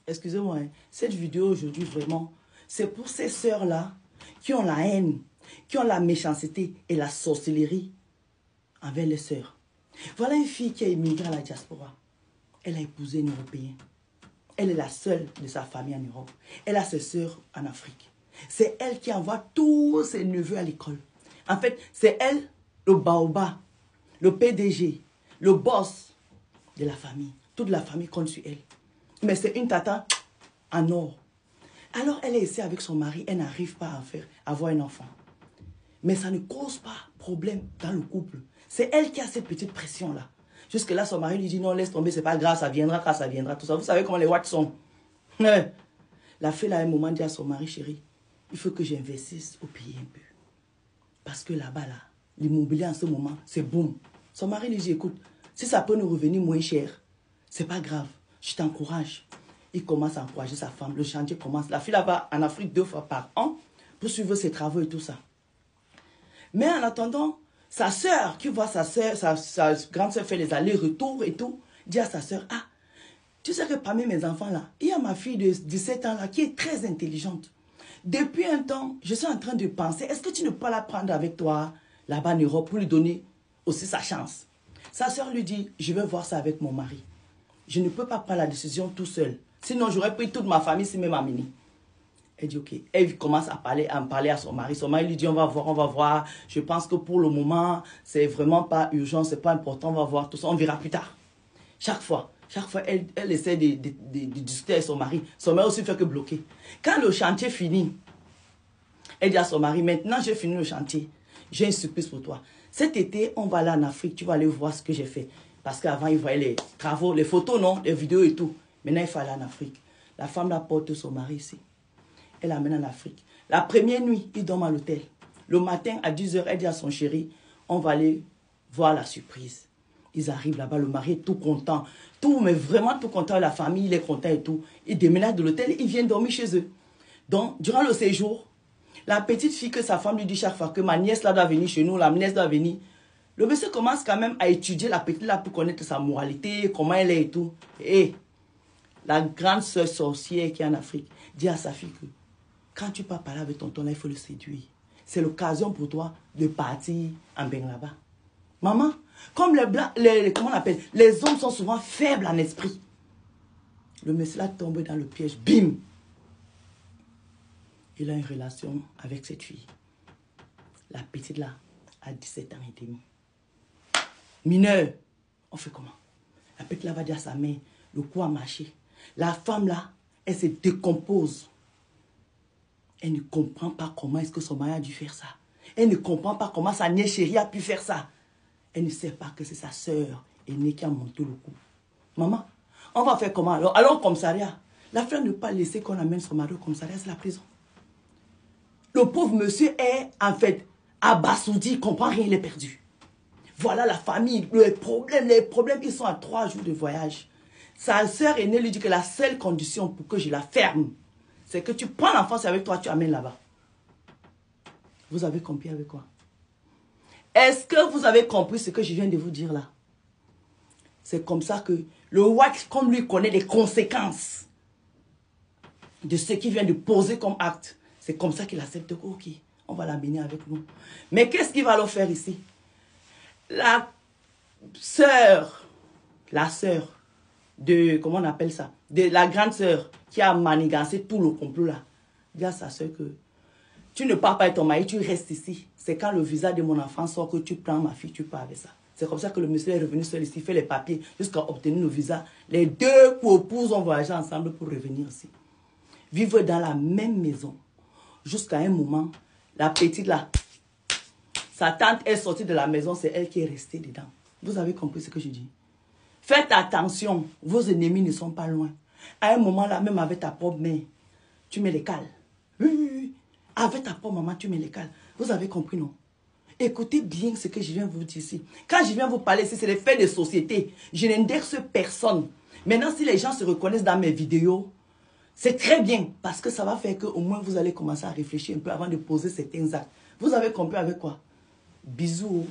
Excusez-moi, hein, cette vidéo aujourd'hui, vraiment, c'est pour ces sœurs-là qui ont la haine, qui ont la méchanceté et la sorcellerie envers les sœurs. Voilà une fille qui a immigré à la diaspora. Elle a épousé un Européen. Elle est la seule de sa famille en Europe. Elle a ses sœurs en Afrique. C'est elle qui envoie tous ses neveux à l'école. En fait, c'est elle, le baobab, le PDG, le boss de la famille. Toute la famille compte sur elle. Mais c'est une tata en or. Alors, elle est ici avec son mari. Elle n'arrive pas à avoir un enfant. Mais ça ne cause pas problème dans le couple. C'est elle qui a cette petite pression-là. Jusque-là, son mari lui dit, non, laisse tomber, c'est pas grave, ça viendra quand ça viendra, tout ça. Vous savez comment les watts sont. La fille, là, à un moment, dit à son mari, chérie, il faut que j'investisse au pays un peu. Parce que là-bas, là, l'immobilier en ce moment, c'est boum. Son mari lui dit, écoute, si ça peut nous revenir moins cher, c'est pas grave, je t'encourage. Il commence à encourager sa femme, le chantier commence. La fille, là, va en Afrique 2 fois par an pour suivre ses travaux et tout ça. Mais en attendant, sa sœur, qui voit sa sœur, sa grande sœur fait les allers-retours et tout, dit à sa sœur, ah, tu sais que parmi mes enfants là, il y a ma fille de 17 ans là qui est très intelligente. Depuis un temps, je suis en train de penser, est-ce que tu ne peux pas la prendre avec toi là-bas en Europe pour lui donner aussi sa chance? Sa sœur lui dit, je vais voir ça avec mon mari. Je ne peux pas prendre la décision tout seul. Sinon, j'aurais pris toute ma famille, si même Amini. Elle dit, ok. Elle commence à en parler à son mari. Son mari lui dit, on va voir, on va voir. Je pense que pour le moment, c'est vraiment pas urgent, c'est pas important, on va voir tout ça. On verra plus tard. Chaque fois, elle essaie de discuter avec son mari. Son mari aussi fait que bloquer. Quand le chantier finit, elle dit à son mari, maintenant j'ai fini le chantier. J'ai une surprise pour toi. Cet été, on va aller en Afrique, tu vas aller voir ce que j'ai fait. Parce qu'avant, il voyait les travaux, les photos, non, les vidéos et tout. Maintenant, il faut aller en Afrique. La femme la porte son mari ici. Elle l'amène en Afrique. La première nuit, il dort à l'hôtel. Le matin, à 10 h, elle dit à son chéri, on va aller voir la surprise. Ils arrivent là-bas, le mari est tout content. Tout, mais vraiment tout content. La famille, il est content et tout. Il déménage de l'hôtel, il vient dormir chez eux. Donc, durant le séjour, la petite fille que sa femme lui dit chaque fois que ma nièce là doit venir chez nous, la nièce doit venir. Le monsieur commence quand même à étudier la petite là pour connaître sa moralité, comment elle est et tout. Et la grande sœur sorcière qui est en Afrique dit à sa fille que quand tu pars parler avec tonton là, il faut le séduire. C'est l'occasion pour toi de partir en bain là-bas. Maman, comme les blancs, comment on appelle, les hommes sont souvent faibles en esprit. Le monsieur là tombe dans le piège, bim. Il a une relation avec cette fille. La petite là a 17 ans et demi. Mineur, on fait comment? La petite là va dire à sa mère, le coup a marché. La femme là, elle se décompose. Elle ne comprend pas comment est-ce que son mari a dû faire ça. Elle ne comprend pas comment sa nièce chérie a pu faire ça. Elle ne sait pas que c'est sa sœur aînée qui a monté le coup. Maman, on va faire comment alors? Allons au commissariat. La femme ne peut pas laisser qu'on amène son mari au commissariat, c'est la prison. Le pauvre monsieur est en fait abasourdi, il ne comprend rien, il est perdu. Voilà la famille, les problèmes, ils sont à 3 jours de voyage. Sa sœur aînée lui dit que la seule condition pour que je la ferme, c'est que tu prends l'enfant avec toi, tu amènes là-bas. Vous avez compris avec quoi? Est-ce que vous avez compris ce que je viens de vous dire là? C'est comme ça que le WAC, comme lui, connaît les conséquences de ce qu'il vient de poser comme acte. C'est comme ça qu'il accepte que, ok, on va l'amener avec nous. Mais qu'est-ce qu'il va leur faire ici? La sœur de, comment on appelle ça? De la grande sœur qui a manigancé tout le complot là. Dit à sa sœur que tu ne pars pas avec ton mari, tu restes ici. C'est quand le visa de mon enfant sort que tu prends ma fille, tu pars avec ça. C'est comme ça que le monsieur est revenu seul ici, fait les papiers jusqu'à obtenir le visa. Les deux épouses ont voyagé ensemble pour revenir ici. Vivre dans la même maison. Jusqu'à un moment, la petite là, sa tante est sortie de la maison, c'est elle qui est restée dedans. Vous avez compris ce que je dis? Faites attention, vos ennemis ne sont pas loin. À un moment là, même avec ta propre mère, tu mets les cales. Oui. Avec ta propre maman, tu mets les cales. Vous avez compris, non? Écoutez bien ce que je viens vous dire ici. Quand je viens vous parler ici, c'est les faits de société. Je n'indexe personne. Maintenant, si les gens se reconnaissent dans mes vidéos, c'est très bien, parce que ça va faire qu'au moins vous allez commencer à réfléchir un peu avant de poser certains actes. Vous avez compris avec quoi? Bisous.